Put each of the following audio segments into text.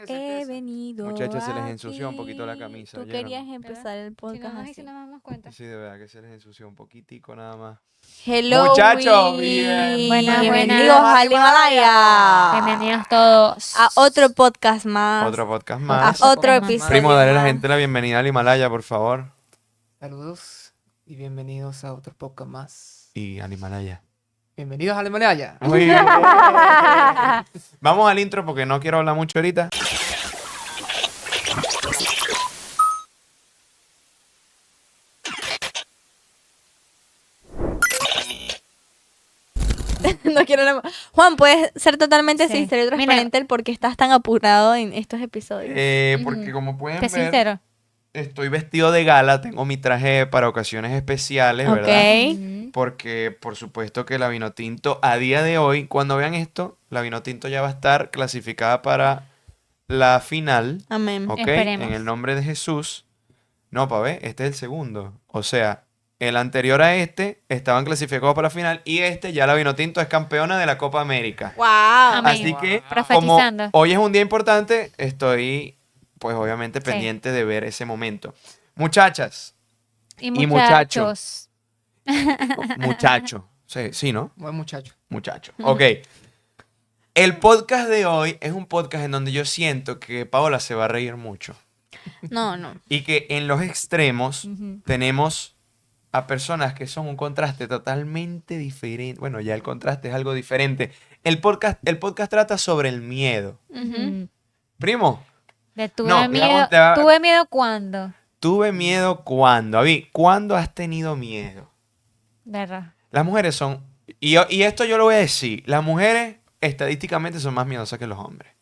He venido Muchachos, se les ensució un aquí. poquito la camisa, Tú ¿oyeron? querías empezar el Si no podcast nos, y así. si no nos damos cuenta. Sí, de verdad que se les ensució un poquitico nada más. Hello, Muchachos, Buenas, bienvenidos buenas. al Himalaya. Bienvenidos todos. A otro podcast más. Otro podcast A más. otro podcast más. episodio. Primo, dale a la más. gente la bienvenida al Himalaya, por favor. Saludos y bienvenidos a otro podcast más. Y al Himalaya. Bienvenidos al Himalaya. Muy bien. Vamos al intro porque no quiero hablar mucho ahorita. No quiero nada más. Juan, puedes ser totalmente Sí. sincero y Mira. transparente el por qué estás tan apurado en estos episodios. Porque como pueden Qué ver, sincero. estoy vestido de gala, tengo mi traje para ocasiones especiales, Ok. ¿verdad? Porque por supuesto que la Vinotinto a día de hoy, cuando vean esto, la Vinotinto ya va a estar clasificada para la final, Amén. ¿ok? Esperemos. En el nombre de Jesús. No, pa' ver, este es el segundo. O sea, el anterior a este estaban clasificados para la final y este ya la Vinotinto es campeona de la Copa América. Wow. Amén. Así que, como Profetizando. hoy es un día importante, estoy, pues obviamente, Sí. pendiente de ver ese momento. Muchachas, Y y muchachos. muchacho, sí, ¿no? Buen muchacho. Muchacho. Ok. El podcast de hoy es un podcast en donde yo siento que Paola se va a reír mucho. No. Y que en los extremos Ujú. tenemos a personas que son un contraste totalmente diferente. Bueno, ya el contraste es algo diferente. El podcast trata sobre el miedo. Ujú. Primo, Tuve No, miedo. te va- ¿Tuve miedo cuándo? tuve miedo cuando. Avi, ¿cuándo has tenido miedo? Verdad. Las mujeres son, y esto yo lo voy a decir, las mujeres estadísticamente son más miedosas que los hombres.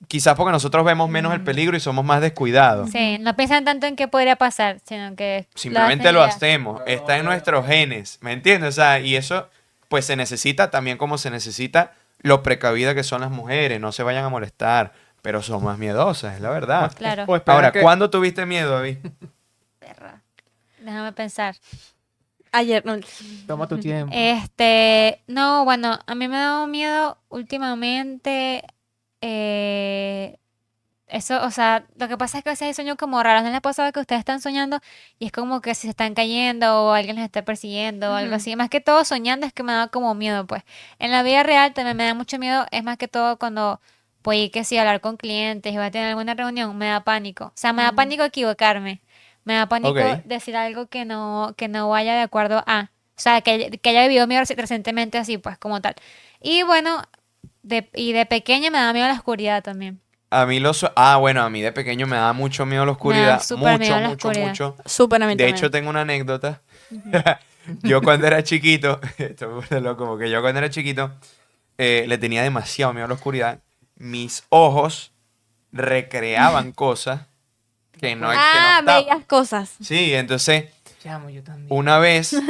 Quizás porque nosotros vemos menos el peligro y somos más descuidados. Sí, no piensan tanto en qué podría pasar, sino que Simplemente lo hacen hacemos, está en nuestros genes, ¿me entiendes? O sea, y eso pues se necesita también como se necesita lo precavidas que son las mujeres, no se vayan a molestar, pero son más miedosas, es la verdad. ya. Claro. O espera Ahora, que- ¿cuándo tuviste miedo, David? Perra. Déjame pensar. Ayer, no. Toma tu tiempo. No, bueno, a mí me ha dado miedo últimamente. Eso, o sea, lo que pasa es que a veces hay sueños como raros. ¿No les ha pasado que ustedes están soñando y es como que si se están cayendo o alguien les está persiguiendo o algo Ujú. así? Más que todo soñando es que me da como miedo, pues. En la vida real también me da mucho miedo, es más que todo cuando voy que sí hablar con clientes y voy a tener alguna reunión, me da pánico. O sea, me da Ujú. pánico equivocarme. Me da pánico Ok. decir algo que no vaya de acuerdo a. O sea, que haya vivido miedo recientemente así, pues, como tal. Y bueno, de pequeña me da miedo la oscuridad también. A mí bueno, a mí de pequeño me daba mucho miedo la Me da oscuridad, súper miedo mucho, la mucho, oscuridad. mucho. Súper a mí De también. hecho, tengo una anécdota. Yo cuando era chiquito, esto es loco, porque yo cuando era chiquito le tenía demasiado miedo a la oscuridad. Mis ojos recreaban cosas que no estaban. Veías cosas. Sí, entonces Chamo, yo también. una vez Sí, sí.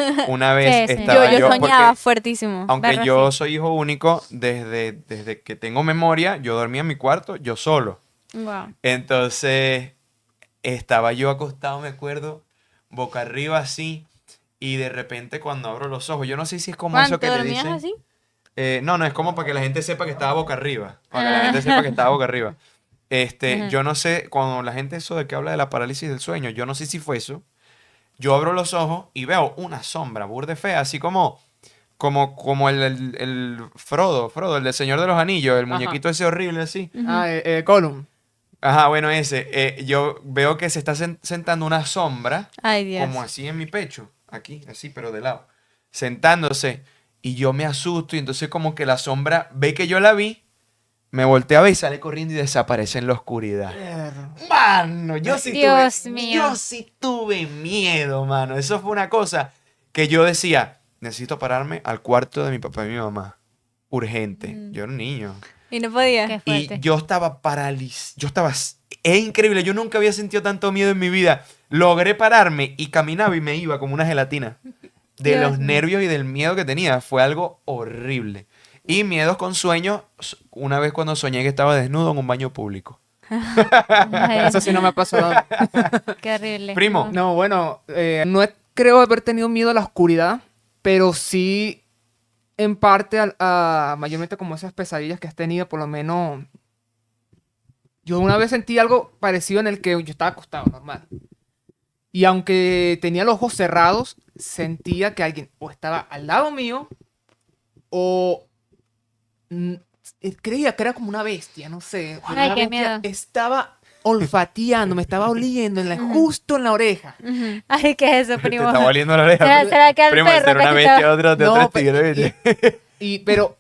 estaba Yo porque soñaba fuertísimo. aunque Verga, yo sí. soy hijo único, desde que tengo memoria, yo dormía en mi cuarto, yo solo. Wow. Entonces, estaba yo acostado, me acuerdo, boca arriba así, y de repente cuando abro los ojos, yo no sé si es como eso ¿Cuánto que te dormías dicen. así? No, es como para que la gente sepa que estaba boca arriba. Para que la gente sepa que estaba boca arriba. Ajá. Yo no sé, cuando la gente eso de que habla de la parálisis del sueño, yo no sé si fue eso. Yo abro los ojos y veo una sombra burde fea, así como el Frodo, el del Señor de los Anillos, el Ajá. muñequito ese horrible así. Gollum. Ajá, bueno, ese. Yo veo que se está sentando una sombra, Ay, Dios. como así en mi pecho, aquí, así, pero de lado, sentándose, y yo me asusto, y entonces como que la sombra ve que yo la vi, me voltea a ver y sale corriendo y desaparece en la oscuridad. Mano, Dios mío. yo sí tuve miedo, mano. Eso fue una cosa que yo decía, necesito pararme al cuarto de mi papá y mi mamá. Urgente. Yo era un niño. Y no podía. Qué Y fuerte. yo estaba paralizado. Es increíble, yo nunca había sentido tanto miedo en mi vida. Logré pararme y caminaba y me iba como una gelatina. De Dios los mío. nervios y del miedo que tenía. Fue algo horrible. Y miedos con sueños, una vez cuando soñé que estaba desnudo en un baño público. Ay, Eso sí no me ha pasado. qué horrible. Primo. No, bueno, creo haber tenido miedo a la oscuridad, pero sí en parte mayormente como esas pesadillas que has tenido, por lo menos Yo una vez sentí algo parecido en el que yo estaba acostado, normal. Y aunque tenía los ojos cerrados, sentía que alguien o estaba al lado mío o creía que era como una bestia, no sé. Ay, Una qué bestia miedo. estaba olfateando, me estaba oliendo justo en la oreja. Ujú. Ay, ¿qué es eso, Te primo? está oliendo la oreja. ¿Será que al Primo, perro ser que una te bestia estaba- de No, otro estilo, ¿viste? Pero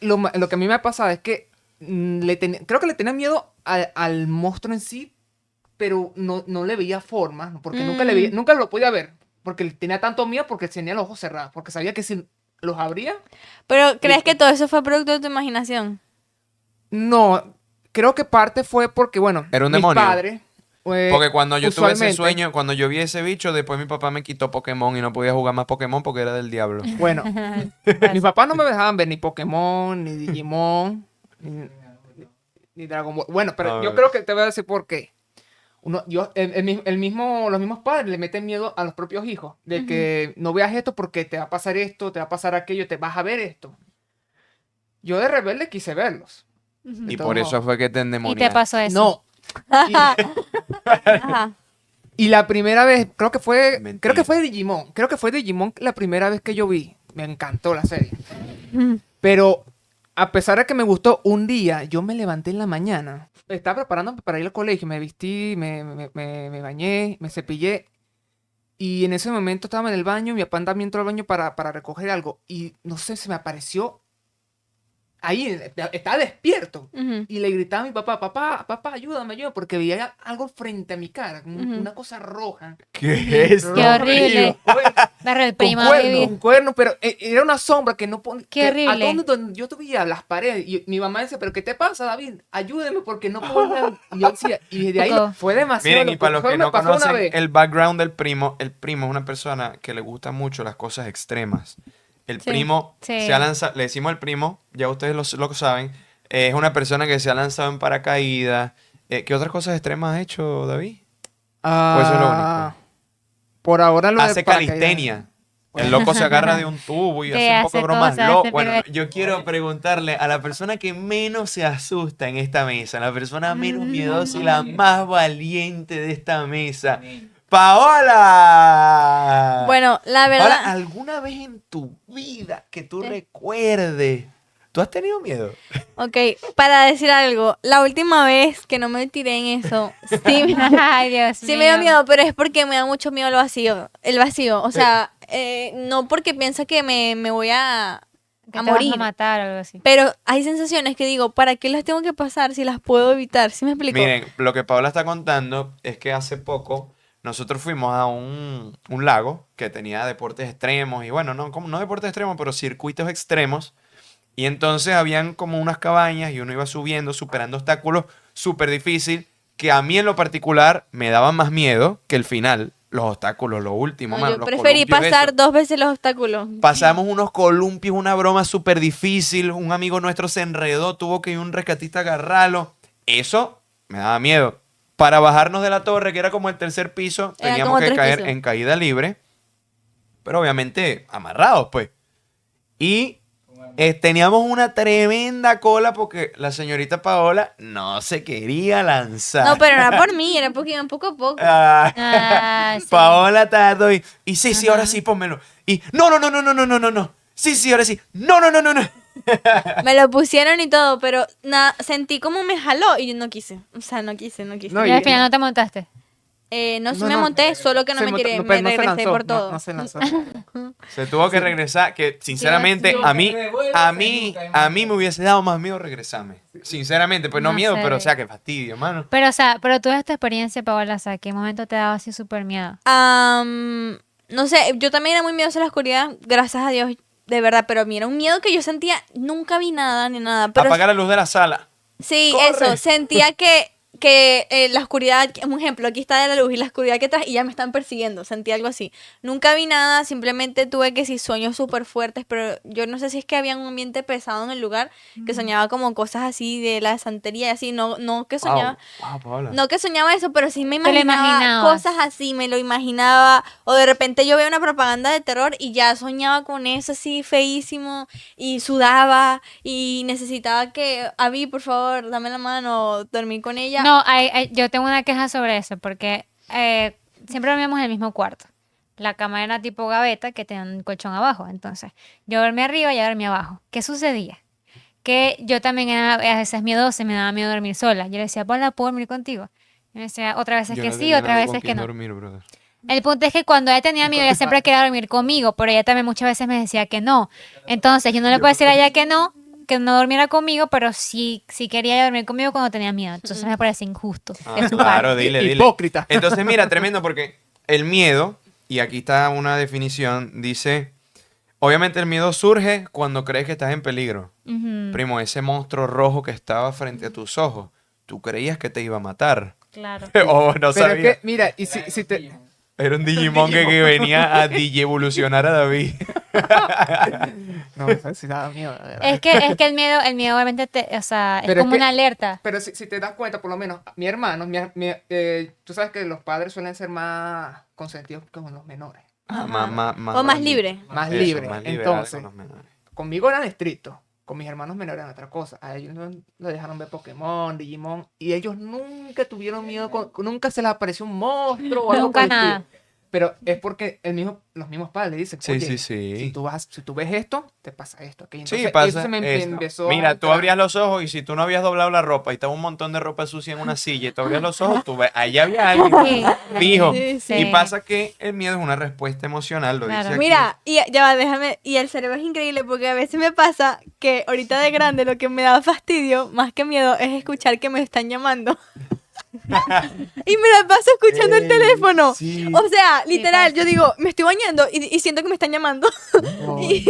lo que a mí me ha pasado es que creo que le tenía miedo al monstruo en sí, pero no le veía forma, porque nunca lo podía ver, porque le tenía tanto miedo porque tenía los ojos cerrados, porque sabía que si los abría, Pero, ¿crees Listo. que todo eso fue producto de tu imaginación? no, creo que parte fue porque, bueno, Era un mis demonio. padres, Porque cuando yo tuve ese usualmente, sueño, cuando yo vi ese bicho, después mi papá me quitó Pokémon y no podía jugar más Pokémon porque era del diablo. bueno, mis papás no me dejaban ver ni Pokémon, ni Digimon, ni Dragon Ball. Bueno, A pero yo ver. creo que te voy a decir por qué. Los mismos padres le meten miedo a los propios hijos, de que no veas esto porque te va a pasar esto, te va a pasar aquello, te vas a ver esto. Yo de rebelde quise verlos. Y todos por eso modos. fue que te Y te endemoniaste. pasó eso. No. Y, Ajá. y la primera vez, creo que Mentira. fue Digimon. Creo que fue Digimon la primera vez que yo vi. Me encantó la serie. Ujú. Pero a pesar de que me gustó, un día yo me levanté en la mañana. Estaba preparándome para ir al colegio. Me vestí, me bañé, me cepillé. Y en ese momento estaba en el baño. Mi papá también entró al baño para recoger algo. Y no sé, se me apareció ahí. Estaba despierto. Ujú. Y le gritaba a mi papá, papá, ayúdame, porque veía algo frente a mi cara, Ujú. una cosa roja. ¿Qué es? Qué horrible. Con Darle el primo a cuerno, vivir. un cuerno, pero era una sombra que no ponía. Qué horrible. A donde yo veía las paredes. Y mi mamá decía, ¿pero qué te pasa, David? Ayúdeme porque no puedo ver. Y yo decía, y desde ahí Poco. fue demasiado. Miren, y para los Solo que me no pasó una conocen vez. el background del primo, el primo es una persona que le gusta mucho las cosas extremas. El Sí. primo Sí. se ha lanzado, le decimos el primo, ya ustedes lo saben, es una persona que se ha lanzado en paracaídas. ¿Qué otras cosas extremas has hecho, David? Pues eso es lo único. Por ahora lo de Hace paracaídas. calistenia. El loco se agarra de un tubo y Sí, hace un poco hace de bromas cosas, locas. hace Bueno, piruetas. yo quiero preguntarle a la persona que menos se asusta en esta mesa, la persona menos miedosa y la más valiente de esta mesa, Paola. Bueno, la Paola, verdad. ¿alguna vez en tu vida que tú recuerdes, tú has tenido miedo? Ok, para decir algo, la última vez que no me tiré en eso, sí, Ay, Dios sí me dio mío. miedo, pero es porque me da mucho miedo el vacío. El vacío, o sea, no porque piensa que me voy a Que a te vas morir. a matar o algo así. Pero hay sensaciones que digo, ¿para qué las tengo que pasar si las puedo evitar? ¿Sí me explico? Miren, lo que Paola está contando es que hace poco nosotros fuimos a un lago que tenía deportes extremos y bueno, no deportes extremos, pero circuitos extremos. Y entonces habían como unas cabañas y uno iba subiendo, superando obstáculos súper difícil, que a mí en lo particular me daban más miedo que el final, los obstáculos, lo último, No, mano, yo los preferí columpios pasar esos. 2 veces los obstáculos. Pasamos unos columpios, una broma súper difícil, un amigo nuestro se enredó, tuvo que ir un rescatista a agarrarlo. Eso me daba miedo. Para bajarnos de la torre, que era como el tercer piso, Eran teníamos como que 3 caer pisos. en caída libre, pero obviamente amarrados, pues. Y teníamos una tremenda cola porque la señorita Paola no se quería lanzar. No, pero no era por mí, era porque iban poco a poco. Ah, Ah, sí. Paola tardó y sí, ahora sí, pónmelo. Y no. Sí, ahora sí. No. Me lo pusieron y todo, pero sentí como me jaló y yo no quise. O sea, no quise. No, Y al final no te montaste. No, sí me monté, solo que no se me montó- tiré, no, me pero no se regresé lanzó, por todo. No se lanzó. Se tuvo que regresar, que sinceramente Dios a mí me hubiese dado más miedo regresarme. Sinceramente, pues no No miedo, sé. pero o sea, que fastidio, mano. Pero, o sea, pero tú esta experiencia, Paola, o sea, ¿qué momento te daba así súper miedo? No sé, yo también era muy miedosa a la oscuridad, gracias a Dios, de verdad, pero a mí era un miedo que yo sentía, nunca vi nada ni nada, pero Apagar la luz de la sala. sí, ¡Corre! eso, sentía que la oscuridad, un ejemplo, aquí está la luz y la oscuridad que atrás y ya me están persiguiendo, sentí algo así. Nunca vi nada, simplemente tuve que sí sueños súper fuertes, pero yo no sé si es que había un ambiente pesado en el lugar, que soñaba como cosas así de la santería y así, no que soñaba. Wow, Paola. No que soñaba eso, pero sí me Te lo imaginaba imaginabas. cosas así, me lo imaginaba. O de repente yo veía una propaganda de terror y ya soñaba con eso así feísimo y sudaba y necesitaba que, Abby, por favor, dame la mano, dormir con ella. No, yo tengo una queja sobre eso, porque siempre dormíamos en el mismo cuarto. La cama era tipo gaveta que tenía un colchón abajo. Entonces, yo dormía arriba y ella dormía abajo. ¿Qué sucedía? Que yo también era a veces miedosa, me daba miedo dormir sola. Yo le decía, Paula, ¿puedo dormir contigo? Y me decía, otras veces Yo que no sí, tenía otras nadie con veces que quien no. dormir, brother. El punto es que cuando ella tenía miedo, ella siempre quería dormir conmigo, pero ella también muchas veces me decía que no. Entonces, yo no le puedo decir a ella que no durmiera conmigo, pero sí quería ella dormir conmigo cuando tenía miedo. Entonces me parece injusto de su Claro, parte. dile. Hipócrita. Entonces, mira, tremendo, porque el miedo, y aquí está una definición, dice, obviamente el miedo surge cuando crees que estás en peligro. Ujú, Primo, ese monstruo rojo que estaba frente a tus ojos, tú creías que te iba a matar. claro. O no Pero es sabías. que, mira, y si te... Era un Digimon que venía a evolucionar a David. No, eso sí daba miedo, la verdad. Es que el miedo obviamente o sea, es Pero es como que- una alerta. Pero si te das cuenta, por lo menos, mi hermano, tú sabes que los padres suelen ser más consentidos que con los menores. Ajá. Más O más libre. Más Eso, libre. más liberal Entonces, con los menores. conmigo eran estrictos. Con mis hermanos menores eran otra cosa. A ellos no lo dejaron ver Pokémon, Digimon. Y ellos nunca tuvieron miedo. Nunca se les apareció un monstruo o algo Nunca por el estilo. nada. Pero es porque los mismos padres le dicen, Sí, oye, sí, sí. si tú ves esto, te pasa esto. aquello". Sí, Entonces, pasa. eso se me eso. empezó Mira, a tú entrar. abrías los ojos y si tú no habías doblado la ropa y estaba un montón de ropa sucia en una silla y tú abrías los ojos, tú ves, ahí había alguien Sí, fijo. Sí, sí. Y pasa que el miedo es una respuesta emocional, lo Claro. dice aquí. Mira, y ya va, déjame, y el cerebro es increíble porque a veces me pasa que ahorita de grande lo que me da fastidio, más que miedo, es escuchar que me están llamando. Y me la paso escuchando el Ey, teléfono. sí. O sea, Sí, literal, pasa. yo digo, me estoy bañando y siento que me están llamando. Y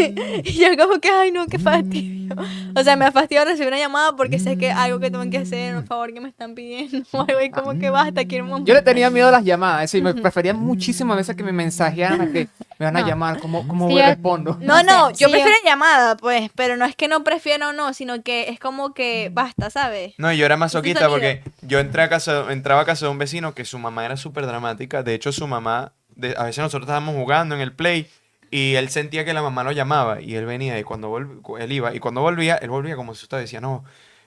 yo como que, ay no, qué fastidio. O sea, me da fastidio recibir una llamada porque sé que algo que tengo que hacer, un favor que me están pidiendo, o algo y como que basta, quiero un momento. Yo le tenía miedo a las llamadas, es decir, me prefería muchísimas veces que me mensajearan a que me van a No. llamar, ¿cómo Sí, voy yo- respondo? No, sé, yo sí, prefiero llamada, pues, pero no es que no prefiero o no, sino que es como que basta, ¿sabes? No, yo era Ese masoquista sonido. porque yo entraba a casa de un vecino que su mamá era súper dramática. De hecho, su mamá, a veces nosotros estábamos jugando en el play y él sentía que la mamá lo llamaba y él venía y cuando él iba y cuando volvía, él volvía como asustado y decía, no,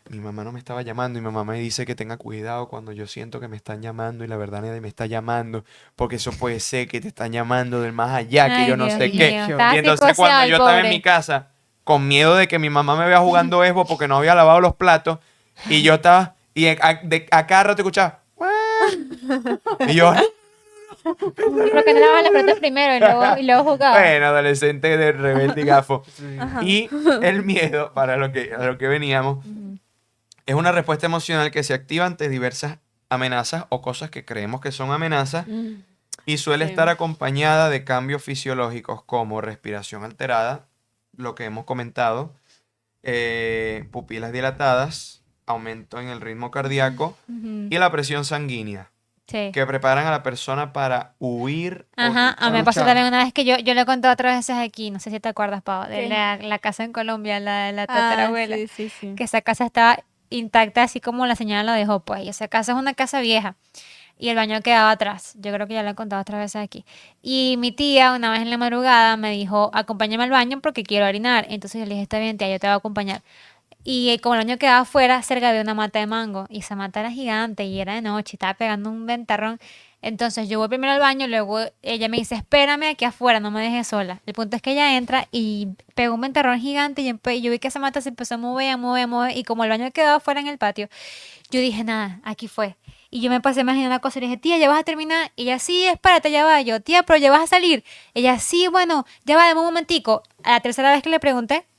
mi mamá no me estaba llamando y mi mamá me dice que tenga cuidado cuando yo siento que me están llamando y la verdad nadie me está llamando porque eso puede ser que te están llamando del más allá, que Ay, yo no Dios sé mío, qué. estaba Y entonces cuando psicoseado el yo estaba en pobre. mi casa con miedo de que mi mamá me vea jugando Xbox porque no había lavado los platos y yo estaba y a cada rato escuchaba "Guau". Y yo Creo que no lavaba la plata primero y luego jugaba. bueno, adolescente de rebelde y gafo. Ajá. Y el miedo, a lo que veníamos, es una respuesta emocional que se activa ante diversas amenazas o cosas que creemos que son amenazas y suele Sí. estar acompañada de cambios fisiológicos como respiración alterada, lo que hemos comentado, pupilas dilatadas, aumento en el ritmo cardíaco Ujú, y la presión sanguínea, sí. que preparan a la persona para huir o Ajá, a mí me luchar. pasó luchar. también una vez que yo lo he contado otras veces aquí, no sé si te acuerdas, Pau, de ¿Qué? la casa en Colombia, la Ah, tatarabuela, sí. que esa casa estaba intacta así como la señora la dejó, pues, y esa casa es una casa vieja. Y el baño quedaba atrás. Yo creo que ya lo he contado otras veces aquí. Y mi tía, una vez en la madrugada, me dijo, acompáñame al baño porque quiero orinar. Entonces yo le dije, está bien, tía, yo te voy a acompañar. Y como el baño quedaba afuera, cerca de una mata de mango. Y esa mata era gigante y era de noche, y estaba pegando un ventarrón. Entonces yo voy primero al baño, luego ella me dice, espérame aquí afuera, no me dejes sola. El punto es que ella entra y pegó un ventarrón gigante y yo vi que esa mata se empezó a mover, a mover, a mover. Y como el baño quedaba afuera en el patio, yo dije, nada, aquí fue. Y yo me pasé a imaginar una cosa y le dije, tía, ¿ya vas a terminar? Y ella, sí, espérate, ya va. Yo, tía, pero ¿ya vas a salir? Ella, sí, bueno, ya va, dame un momentico. A la tercera vez que le pregunté,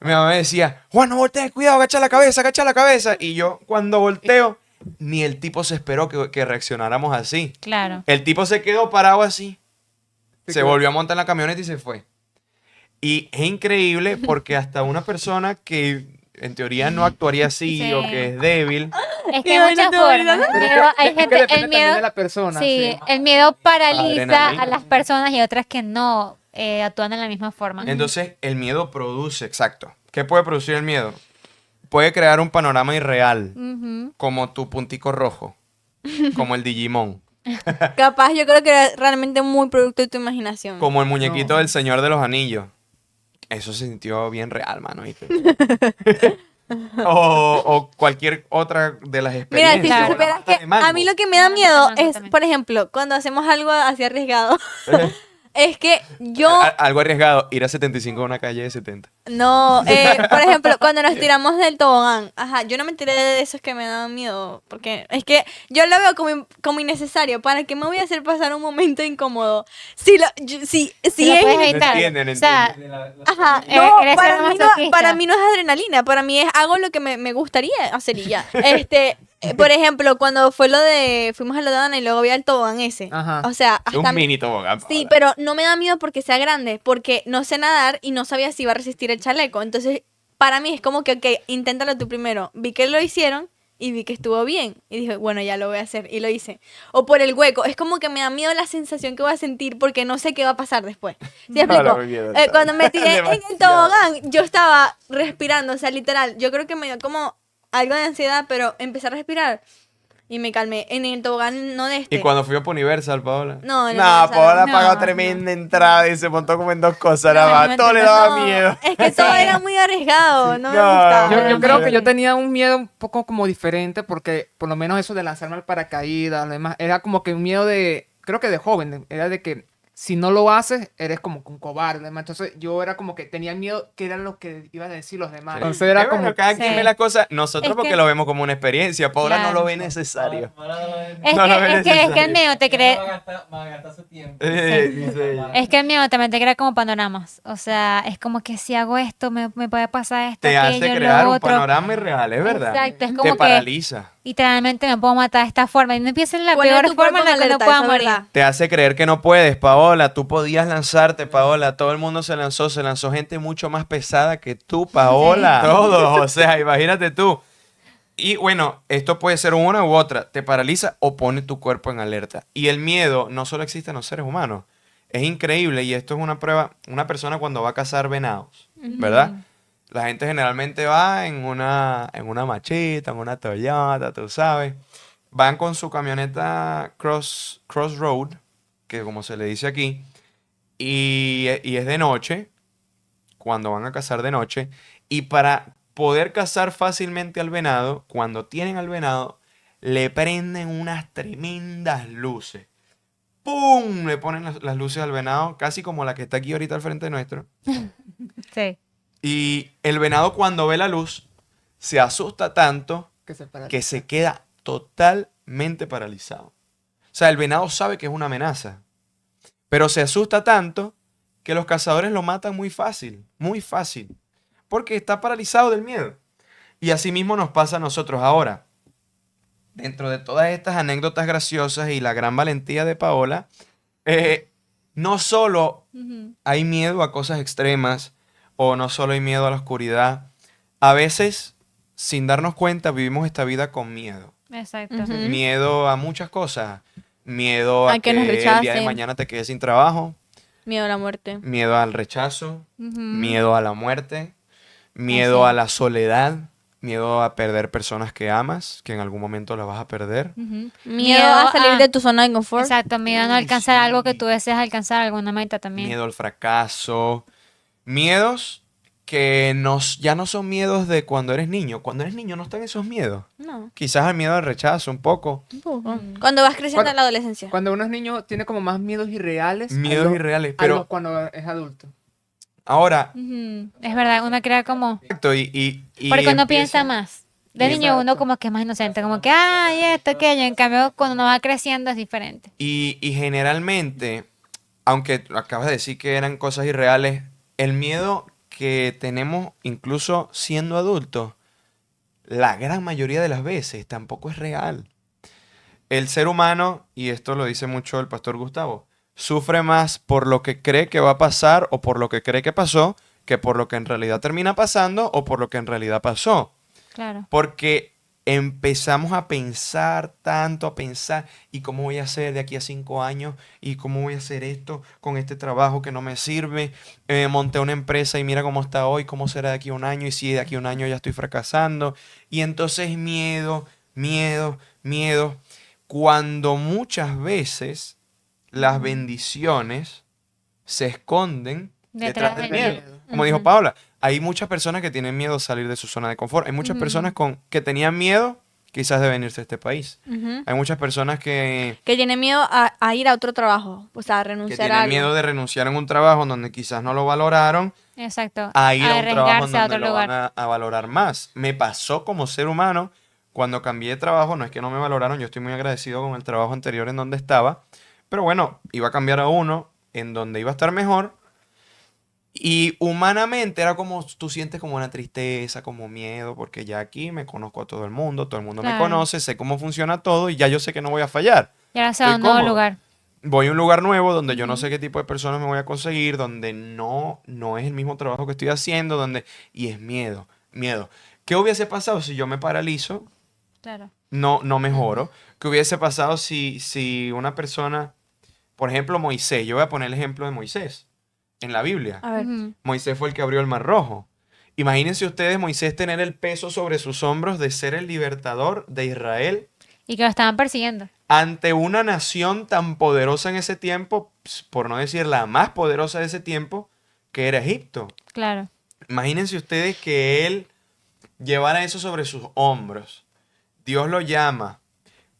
Mi mamá me decía, Juan, no voltees, cuidado, agacha la cabeza, agacha la cabeza. Y yo, cuando volteo, ni el tipo se esperó que reaccionáramos así. Claro. El tipo se quedó parado así, Se se quedó. volvió a montar en la camioneta y se fue. Y es increíble porque hasta una persona que en teoría no actuaría así Sí. o que es débil, Es que hay muchas Imagínate, formas. ¿verdad? El miedo- hay Es que gente, depende el también miedo, de la persona. sí, Sí. el miedo paraliza Adrenalina. a las personas y otras que no actúan de la misma forma. entonces el miedo produce, exacto. ¿Qué puede producir el miedo? Puede crear un panorama irreal, Ujú. como tu puntico rojo, como el Digimon, Capaz, yo creo que era realmente muy producto de tu imaginación. como el muñequito No. del Señor de los Anillos. Eso se sintió bien real, mano. ¿Viste? o cualquier otra de las Mira, experiencias. si Claro. tú supieras Hasta que de mango. a mí lo que me da No, miedo mango es, también. por ejemplo, cuando hacemos algo así arriesgado, es que yo, Algo arriesgado, ir a 75 a una calle de 70. no, por ejemplo, cuando nos tiramos del tobogán, ajá, yo no me tiré de esos que me daban miedo, porque es que yo lo veo como innecesario. ¿Para qué me voy a hacer pasar un momento incómodo? Si lo es... puedes evitar. Entienden, O sea, Ajá, Eh, no, eres para ser mí no, masoquista. para mí no es adrenalina, para mí es hago lo que me gustaría hacer y ya. Por ejemplo, cuando fue fuimos a lo de Dana y luego vi el tobogán ese. Ajá. O sea, Es un hasta mini tobogán. sí, Paola. pero no me da miedo porque sea grande, porque no sé nadar y no sabía si iba a resistir el chaleco. Entonces, para mí es como que, ok, inténtalo tú primero. Vi que lo hicieron y vi que estuvo bien. Y dije, bueno, ya lo voy a hacer. Y lo hice. O por el hueco. Es como que me da miedo la sensación que voy a sentir porque no sé qué va a pasar después. ¿Sí explico? Ahora me miedo, ¿sabes? Cuando me tiré en el Demasiado. tobogán, yo estaba respirando, o sea, literal. Yo creo que me dio como algo de ansiedad, pero empecé a respirar y me calmé. En el tobogán no de este. Y cuando fui a Universal, Paola. No, No, Universal Paola no. pagó No, tremenda entrada y se montó como en dos cosas. No, nada más. no, Todo le no, daba No, miedo. es que todo era muy arriesgado, no me No, gustaba. Yo creo que Sí. yo tenía un miedo un poco como diferente porque por lo menos eso de lanzarme al paracaídas, lo demás, era como que un miedo creo que de joven, era de que si no lo haces, eres como que un cobarde, demás. Entonces yo era como que tenía miedo que era lo que iban a decir los demás. Entonces era Bueno, como... cada quien Sí. ve las cosas. Nosotros Es porque que- lo vemos como una experiencia. Paola no Claro. lo ve necesario. Es No que, lo ves es que el necesario. miedo te cree, Va a gastar su tiempo. Dice ella. es que el miedo también te crea como panoramas. O sea, es como que si hago esto, me puede pasar esto, Te aquello, hace lo crear un otro. panorama irreal, es verdad. Exacto, es Te como que paraliza. literalmente me puedo matar de esta forma. Y no empieza en la Pone peor tu cuerpo forma en la en que no alerta, pueda eso es morir. verdad. Te hace creer que no puedes, Paola. Tú podías lanzarte, Paola. Todo el mundo se lanzó gente mucho más pesada que tú, Paola. Todos, o sea, imagínate tú. Y bueno, esto puede ser una u otra. Te paraliza o pone tu cuerpo en alerta. Y el miedo no solo existe en los seres humanos. Es increíble y esto es una prueba. Una persona cuando va a cazar venados, ¿verdad? La gente generalmente va en una Machita, en una Toyota, tú sabes. Van con su camioneta Crossroad, que como se le dice aquí, y es de noche, cuando van a cazar de noche. Y para poder cazar fácilmente al venado, cuando tienen al venado, le prenden unas tremendas luces. ¡Pum! Le ponen las luces al venado, casi como la que está aquí ahorita al frente nuestro. Sí. Y el venado cuando ve la luz se asusta tanto Que se para. que se queda totalmente paralizado. O sea, el venado sabe que es una amenaza, pero se asusta tanto que los cazadores lo matan muy fácil, porque está paralizado del miedo. Y así mismo nos pasa a nosotros ahora. Dentro de todas estas anécdotas graciosas y la gran valentía de Paola, no solo Ujú. hay miedo a cosas extremas o no solo hay miedo a la oscuridad. A veces, sin darnos cuenta, vivimos esta vida con miedo. Exacto. Ujú. Miedo a muchas cosas. Miedo a A que nos que el día de rechacen. mañana te quedes sin trabajo. Miedo a la muerte. Miedo al rechazo. Ujú. Miedo a la muerte. Miedo Así a es. la soledad. Miedo a perder personas que amas, que en algún momento las vas a perder. Ujú. Miedo a salir de tu zona de confort. Exacto, miedo a no Uy, alcanzar algo que sí. tú deseas alcanzar, alguna meta también. Miedo al fracaso. Miedos que ya no son miedos de cuando eres niño. Cuando eres niño no están esos miedos. No, Quizás el miedo al rechazo un poco. un poco. Mm. Cuando vas creciendo Cuando- en la adolescencia. Cuando uno es niño, tiene como más miedos irreales. Miedos irreales. Pero cuando es adulto. ahora, Ujú. Es verdad, uno crea como... exacto, y Porque uno empieza- piensa más. De niño uno Exacto. como que es más inocente, como que, ay, esto, aquello. En cambio, cuando uno va creciendo es diferente. y generalmente, aunque acabas de decir que eran cosas irreales, el miedo que tenemos incluso siendo adultos, la gran mayoría de las veces tampoco es real. El ser humano, y esto lo dice mucho el pastor Gustavo, sufre más por lo que cree que va a pasar o por lo que cree que pasó, que por lo que en realidad termina pasando o por lo que en realidad pasó. Claro. Porque empezamos a pensar tanto, a pensar, ¿y cómo voy a hacer de aquí a 5 años? ¿Y cómo voy a hacer esto con este trabajo que no me sirve? Monté una empresa y mira cómo está hoy, cómo será de aquí a un año, y si de aquí a un año ya estoy fracasando. Y entonces miedo, miedo, miedo, cuando muchas veces las bendiciones se esconden detrás del miedo. miedo. Como dijo Ujú. Paula, hay muchas personas que tienen miedo a salir de su zona de confort. Hay muchas personas que tenían miedo quizás de venirse a este país. Ujú. Hay muchas personas que Que tiene miedo a ir a otro trabajo. O sea, a renunciar a tienen algo. miedo de renunciar en un trabajo en donde quizás no lo valoraron Exacto. a ir a un trabajo en Arriesgarse a donde otro lo van lugar. a valorar más. Me pasó como ser humano cuando cambié de trabajo. No es que no me valoraron, yo estoy muy agradecido con el trabajo anterior en donde estaba. Pero bueno, iba a cambiar a uno en donde iba a estar mejor. Y humanamente era como, tú sientes como una tristeza, como miedo, porque ya aquí me conozco a todo el mundo me Claro. conoce, sé cómo funciona todo y ya yo sé que no voy a fallar. Y ahora se va a Estoy un nuevo cómodo. lugar. Voy a un lugar nuevo donde yo no Ujú. sé qué tipo de personas me voy a conseguir, donde no es el mismo trabajo que estoy haciendo, y es miedo, miedo. ¿Qué hubiese pasado si yo me paralizo? Claro. No mejoro. ¿Qué hubiese pasado si una persona, por ejemplo, Moisés, yo voy a poner el ejemplo de Moisés en la Biblia? A ver. Ujú. Moisés fue el que abrió el Mar Rojo. Imagínense ustedes Moisés tener el peso sobre sus hombros de ser el libertador de Israel Y que lo estaban persiguiendo. ante una nación tan poderosa en ese tiempo, por no decir la más poderosa de ese tiempo, que era Egipto. Claro. Imagínense ustedes que él llevara eso sobre sus hombros. Dios lo llama.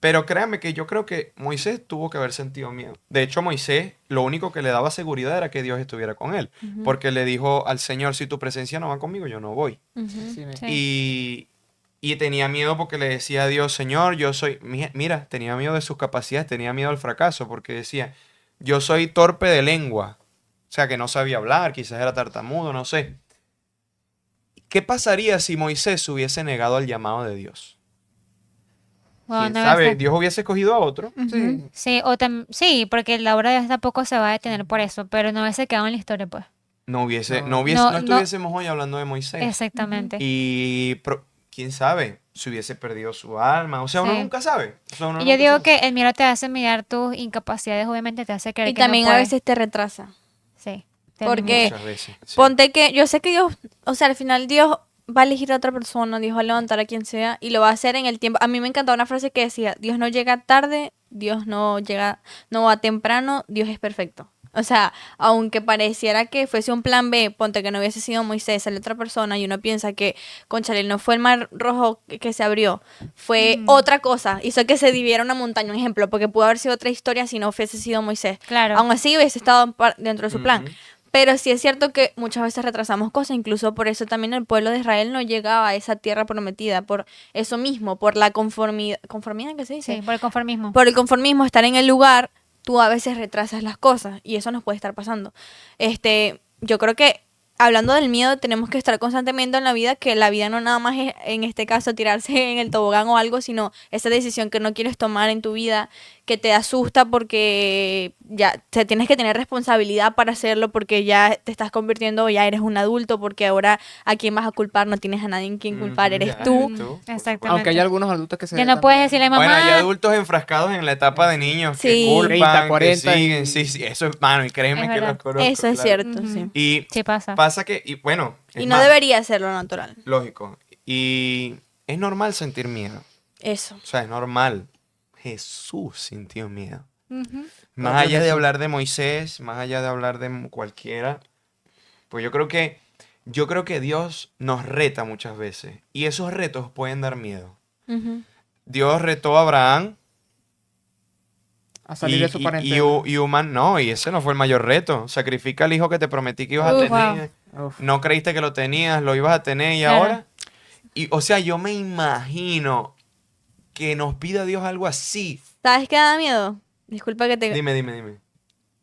Pero créanme que yo creo que Moisés tuvo que haber sentido miedo. De hecho, Moisés lo único que le daba seguridad era que Dios estuviera con él. Ujú. Porque le dijo al Señor, si tu presencia no va conmigo, yo no voy. Ujú. Sí, me- Sí. Y tenía miedo porque le decía a Dios, Señor, yo soy, mira, tenía miedo de sus capacidades, tenía miedo al fracaso, porque decía, yo soy torpe de lengua. O sea, que no sabía hablar, quizás era tartamudo, no sé. ¿Qué pasaría si Moisés hubiese negado al llamado de Dios? Wow, ¿Quién no sabe? sé. Dios hubiese escogido a otro. Sí. Sí, sí, porque la obra de Dios tampoco se va a detener por eso, pero no hubiese quedado en la historia, pues. No No. estuviésemos hoy hablando de Moisés. Exactamente. Y quién sabe, si hubiese perdido su alma. O sea, uno Sí. nunca sabe. O sea, uno Y yo nunca digo sabe. que el miedo te hace mirar tus incapacidades, obviamente te hace creer Y que no también a puedes. veces te retrasa. Sí. Porque Muchas veces. Sí. ponte que yo sé que Dios, o sea, al final Dios va a elegir a otra persona, Dios va a levantar a quien sea y lo va a hacer en el tiempo. A mí me encantaba una frase que decía, Dios no llega tarde, Dios no va temprano, Dios es perfecto. O sea, aunque pareciera que fuese un plan B, ponte que no hubiese sido Moisés, sale otra persona y uno piensa que, cónchale, no fue el mar rojo que se abrió, fue otra cosa, hizo que se dividiera una montaña, un ejemplo, porque pudo haber sido otra historia si no hubiese sido Moisés. Claro. Aún así hubiese estado dentro de su plan. Ujú. Pero sí es cierto que muchas veces retrasamos cosas, incluso por eso también el pueblo de Israel no llegaba a esa tierra prometida, por eso mismo, por la conformidad que se dice, Sí, por el conformismo. por el conformismo, estar en el lugar, tú a veces retrasas las cosas y eso nos puede estar pasando. Yo creo que hablando del miedo, tenemos que estar constantemente en la vida, que la vida no nada más es, en este caso, tirarse en el tobogán o algo, sino esa decisión que no quieres tomar en tu vida, que te asusta porque ya tienes que tener responsabilidad para hacerlo, porque ya te estás convirtiendo, ya eres un adulto, porque ahora a quién vas a culpar, no tienes a nadie en quien culpar, Ujú, eres ya tú. eres tú, por Exactamente. supuesto. Aunque hay algunos adultos que se... Ya no puedes también- decirle, Bueno, hay mamá, adultos enfrascados en la etapa de niños que Sí. culpan, 30, 40 que siguen. y- Sí, sí, eso es, mano, y créeme Es que verdad. los conozco. Eso es claro. cierto, Ujú. sí. Y sí pasa. pasa que, y bueno, es Y no más, debería ser lo natural. lógico. Y es normal sentir miedo. Eso. O sea, es normal. Jesús sintió miedo. Ujú. Más Propio allá de Jesús. hablar de Moisés, más allá de hablar de cualquiera, pues yo creo que Dios nos reta muchas veces. Y esos retos pueden dar miedo. Ujú. Dios retó a Abraham A salir de su y parentela. no, y ese no fue el mayor reto. Sacrifica al hijo que te prometí que ibas a Uf, tener. Uf. No creíste que lo tenías, lo ibas a tener y Claro. ahora. Y, o sea, yo me imagino que nos pida Dios algo así. ¿Sabes qué da miedo? Disculpa que te... Dime.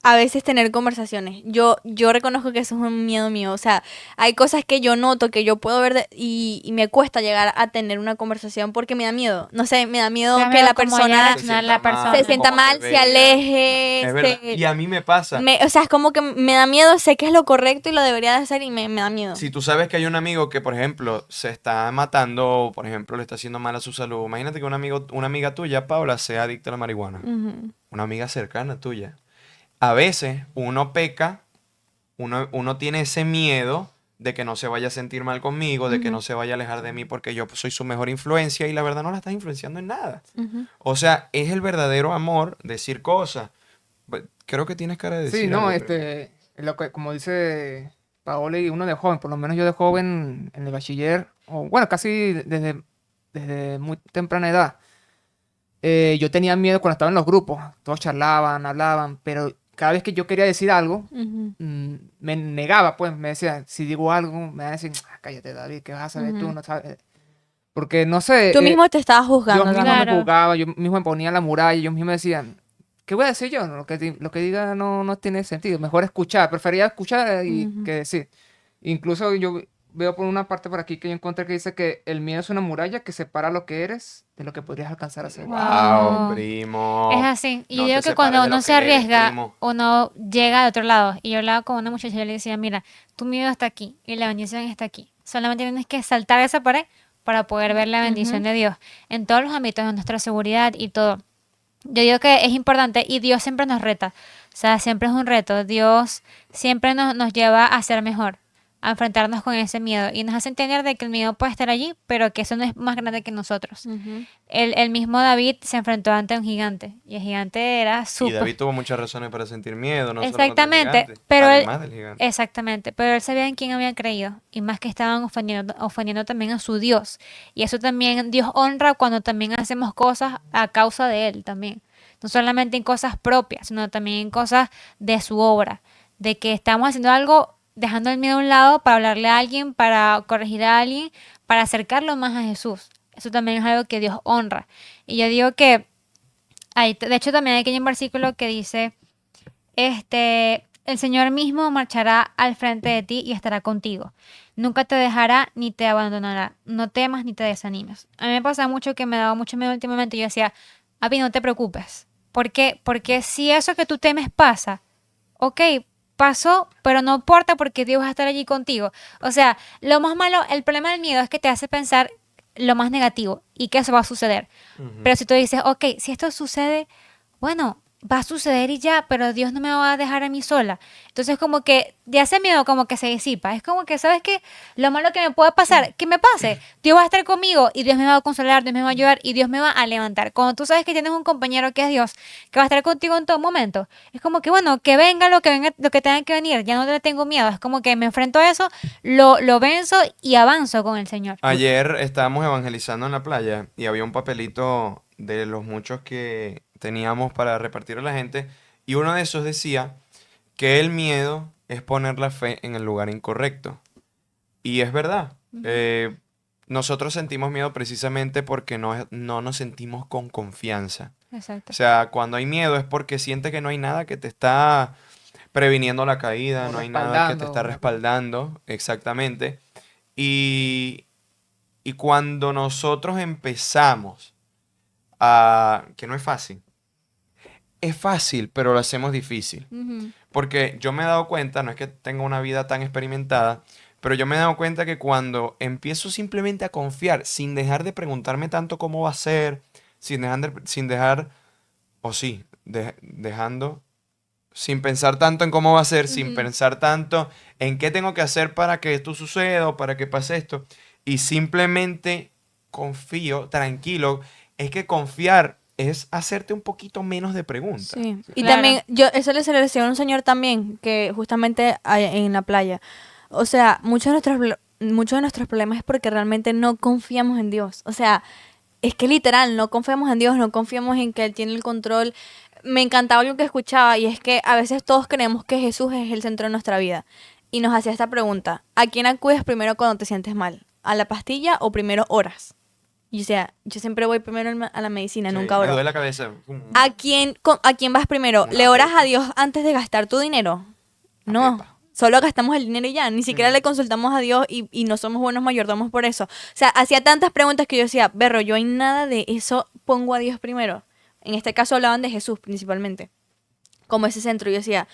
A veces tener conversaciones. Yo reconozco que eso es un miedo mío. O sea, hay cosas que yo noto, que yo puedo ver y me cuesta llegar a tener una conversación porque me da miedo. No sé, me da miedo Te da que miedo la cómo vaya a persona reaccionar la persona. se sienta cómo te mal, se vea. aleje. Es verdad. Y a mí me pasa. O sea, es como que me da miedo, sé que es lo correcto y lo debería de hacer y me da miedo. Si tú sabes que hay un amigo que, por ejemplo, se está matando o, por ejemplo, le está haciendo mal a su salud, imagínate que una amiga tuya, Paula, sea adicta a la marihuana. Ujú. Una amiga cercana tuya. A veces uno peca, uno tiene ese miedo de que no se vaya a sentir mal conmigo, de que no se vaya a alejar de mí porque yo soy su mejor influencia y la verdad no la estás influenciando en nada. Ujú. O sea, es el verdadero amor decir cosas. Creo que tienes cara de decir Sí, no, algo, creo. lo que, como dice Paola y uno de joven, por lo menos yo de joven en el bachiller, o bueno, casi desde muy temprana edad, yo tenía miedo cuando estaba en los grupos, todos charlaban, hablaban, pero cada vez que yo quería decir algo, Ujú. me negaba, pues, me decía, si digo algo, me van a decir, "Ah, cállate, David, ¿qué vas a saber tú? Ujú. No sabes". Porque, no sé, Tú mismo te estabas yo juzgando, mismo ¿verdad? Claro. me jugaba, yo mismo me ponía en la muralla, yo mismo decía, ¿qué voy a decir yo? Lo que diga no tiene sentido. Mejor escuchar. Prefería escuchar Ujú. que decir. Incluso yo veo por una parte por aquí que yo encontré que dice que el miedo es una muralla que separa lo que eres de lo que podrías alcanzar a ser. Wow, Wow. primo. Es así. Y No yo digo te que cuando separes de uno lo se que eres, arriesga, primo. uno llega de otro lado. Y yo hablaba con una muchacha y yo le decía, mira, tu miedo está aquí y la bendición está aquí. Solamente tienes que saltar esa pared para poder ver la bendición de Dios en todos los ámbitos de nuestra seguridad y todo. Yo digo que es importante y Dios siempre nos reta. O sea, siempre es un reto. Dios siempre nos lleva a ser mejor, a enfrentarnos con ese miedo y nos hace entender de que el miedo puede estar allí, pero que eso no es más grande que nosotros. Ujú. El mismo David se enfrentó ante un gigante y el gigante era Y súper... David tuvo muchas razones para sentir miedo, no solo contra el Exactamente, gigante, pero además del gigante. exactamente, pero él sabía en quién había creído y más que estaban ofendiendo también a su Dios. Y eso también Dios honra cuando también hacemos cosas a causa de él también. No solamente en cosas propias, sino también en cosas de su obra, de que estamos haciendo algo dejando el miedo a un lado para hablarle a alguien, para corregir a alguien, para acercarlo más a Jesús. Eso también es algo que Dios honra. Y yo digo que de hecho también hay un versículo que dice, el Señor mismo marchará al frente de ti y estará contigo. Nunca te dejará ni te abandonará. No temas ni te desanimes. A mí me pasa mucho que me daba mucho miedo últimamente. Yo decía, Api, no te preocupes. ¿Por qué? Porque si eso que tú temes pasa, ok, pasó, pero no importa porque Dios va a estar allí contigo. O sea, lo más malo, el problema del miedo es que te hace pensar lo más negativo y que eso va a suceder. Ujú. Pero si tú dices, ok, si esto sucede, bueno, va a suceder y ya, pero Dios no me va a dejar a mí sola. Entonces como que ya ese miedo como que se disipa. Es como que, ¿sabes qué? Lo malo que me puede pasar, que me pase. Dios va a estar conmigo y Dios me va a consolar, Dios me va a ayudar y Dios me va a levantar. Cuando tú sabes que tienes un compañero que es Dios, que va a estar contigo en todo momento, es como que, bueno, que venga lo que tenga que venir. Ya no le tengo miedo. Es como que me enfrento a eso, lo venzo y avanzo con el Señor. Ayer estábamos evangelizando en la playa y había un papelito de los muchos que teníamos para repartir a la gente y uno de esos decía que el miedo es poner la fe en el lugar incorrecto. Y es verdad. Nosotros sentimos miedo precisamente porque no nos sentimos con confianza. Exacto. O sea, cuando hay miedo es porque sientes que no hay nada que te está previniendo la caída, O no hay nada que te respaldando. está respaldando, exactamente. Y cuando nosotros empezamos que no es fácil, pero lo hacemos difícil. Ujú. Porque yo me he dado cuenta, no es que tenga una vida tan experimentada, pero yo me he dado cuenta que cuando empiezo simplemente a confiar, sin dejar de preguntarme tanto cómo va a ser, dejando, sin pensar tanto en cómo va a ser, sin Ujú. pensar tanto en qué tengo que hacer para que esto suceda o para que pase esto, y simplemente confío, tranquilo, es que confiar es hacerte un poquito menos de preguntas. Sí. Y Claro. también, eso se lo decía a un señor también, que justamente en la playa. O sea, muchos de nuestros problemas es porque realmente no confiamos en Dios. O sea, es que literal, no confiamos en Dios, no confiamos en que Él tiene el control. Me encantaba algo que escuchaba y es que a veces todos creemos que Jesús es el centro de nuestra vida. Y nos hacía esta pregunta: ¿a quién acudes primero cuando te sientes mal? ¿A la pastilla o primero oras? Y o sea, yo siempre voy primero a la medicina, Sí, nunca me oro. duele la cabeza. ¿A quién vas primero? Una ¿Le oras pepa. a Dios antes de gastar tu dinero? Una No. pepa. Solo gastamos el dinero y ya. Ni siquiera Sí. le consultamos a Dios y no somos buenos mayordomos por eso. O sea, hacía tantas preguntas que yo decía, berro, yo en nada de eso pongo a Dios primero. En este caso hablaban de Jesús principalmente, como ese centro. Yo decía,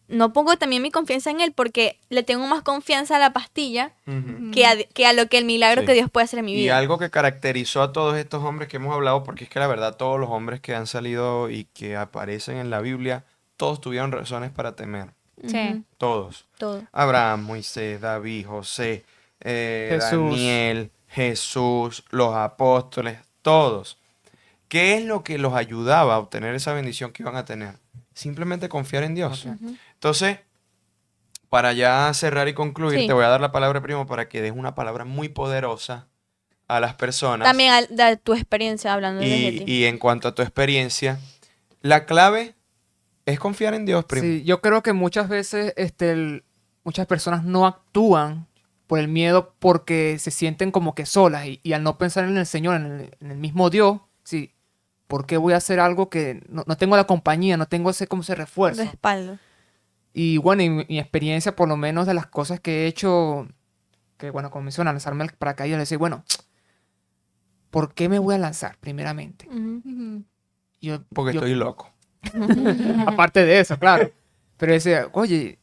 no pongo también mi confianza en Él porque le tengo más confianza a la pastilla Ujú. que a lo que el milagro Sí. que Dios puede hacer en mi Y vida. algo que caracterizó a todos estos hombres que hemos hablado, porque es que la verdad todos los hombres que han salido y que aparecen en la Biblia, todos tuvieron razones para temer. Sí. Ujú, Todos. todo. Abraham, Moisés, David, José, Jesús. Daniel, Jesús, los apóstoles, todos. ¿Qué es lo que los ayudaba a obtener esa bendición que iban a tener? Simplemente confiar en Dios. Ok. Entonces, para ya cerrar y concluir, Sí. te voy a dar la palabra primo para que des una palabra muy poderosa a las personas. También de tu experiencia hablando desde ti. Y en cuanto a tu experiencia, la clave es confiar en Dios, primo. Sí, yo creo que muchas veces muchas personas no actúan por el miedo porque se sienten como que solas y al no pensar en el Señor, en el mismo Dios, sí, ¿por qué voy a hacer algo que no tengo la compañía, no tengo ese refuerzo? Respaldo. Y bueno, y mi experiencia, por lo menos de las cosas que he hecho, que bueno, como mencioné, lanzarme al paracaídas, le decía, bueno, ¿por qué me voy a lanzar primeramente? Ujú. Ujú. Yo, Porque yo- estoy loco. aparte de eso, claro. Pero decía, oye,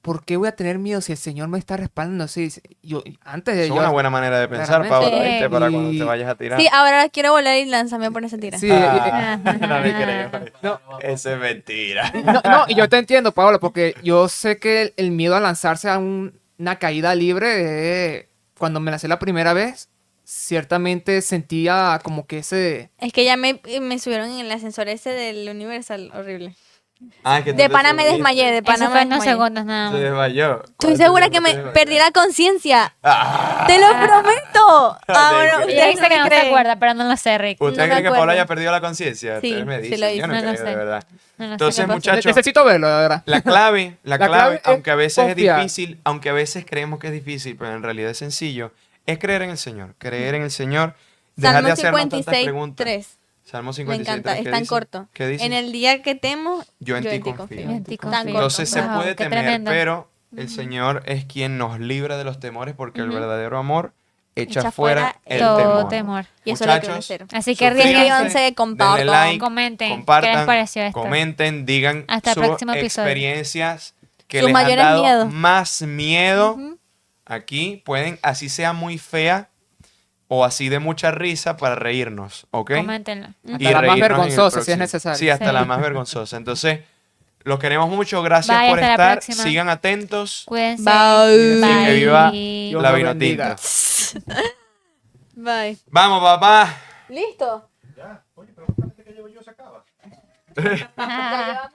¿por qué voy a tener miedo si el Señor me está respaldando? Sí, yo antes de Es yo... una buena manera de pensar, claramente. Paola, Sí. ¿viste? Para cuando te Y- vayas a tirar. Sí, ahora quiero volar y lánzame por esa tira. Sí, No le creo. no, Eso es mentira. no, y yo te entiendo, Paola, porque yo sé que el miedo a lanzarse a una caída libre, cuando me lancé la primera vez, ciertamente sentía como que ese... Es que ya me subieron en el ascensor ese del Universal, horrible. Que tú De te pana me subiste. desmayé, de pana Eso me fue en unos desmayé. segundos nada Se más. desmayó. Estoy ¿Cuánto segura que tiempo me te desmayó? perdí la conciencia. Ah. ¡Te lo prometo! Ahora, creo. Ella ustedes dice que no se creen. acuerda, pero no lo sé, Rick. ¿Usted No me cree que Paola acuerdo. haya perdido la conciencia? Sí, Ustedes me sí dicen. lo Yo hice. no No lo creo, sé. de verdad. No lo sé Entonces, qué pasó. muchachos, Necesito verlo, de verdad. La clave, La clave es aunque a veces es confiar. difícil, aunque a veces creemos que es difícil, pero en realidad es sencillo, es creer en el Señor. Creer en el Señor, dejar Salmo de hacernos tantas 56, preguntas. 3. Salmo Me 56, encanta, 3, es ¿qué tan dice? corto. ¿Qué dice? En el día que temo, Yo en ti confío. confío. Yo en ti Tan confío. Entonces se Wow, puede qué temer, tremendo. pero el Señor es quien nos libra de los temores porque el Ujú. verdadero amor echa Echa fuera fuera el todo temor. temor. Y eso es lo que Muchachos, quiero hacer. Así que suscríbanse, arriesguense. Suscríbanse, compartan. denle like, Comenten, ¿qué compartan, les pareció esto? comenten, digan Hasta el sus próximo episodio. experiencias que Sus les han mayores dado miedos. más miedo. Ujú. Aquí pueden, así sea muy fea o así de mucha risa para reírnos, ¿ok? Coméntenla. Y Hasta la más reírnos en el vergonzosa, si es próximo. necesario. Sí, hasta Sí. la más vergonzosa. Entonces, los queremos mucho. Gracias Bye, por hasta la estar. próxima. Sigan atentos. Cuídense. Bye. Que viva Dios la los vino bendiga. tinto. Bye. Vamos, papá. ¿Listo? Ya, oye, pero que llevo yo se acaba. Ah.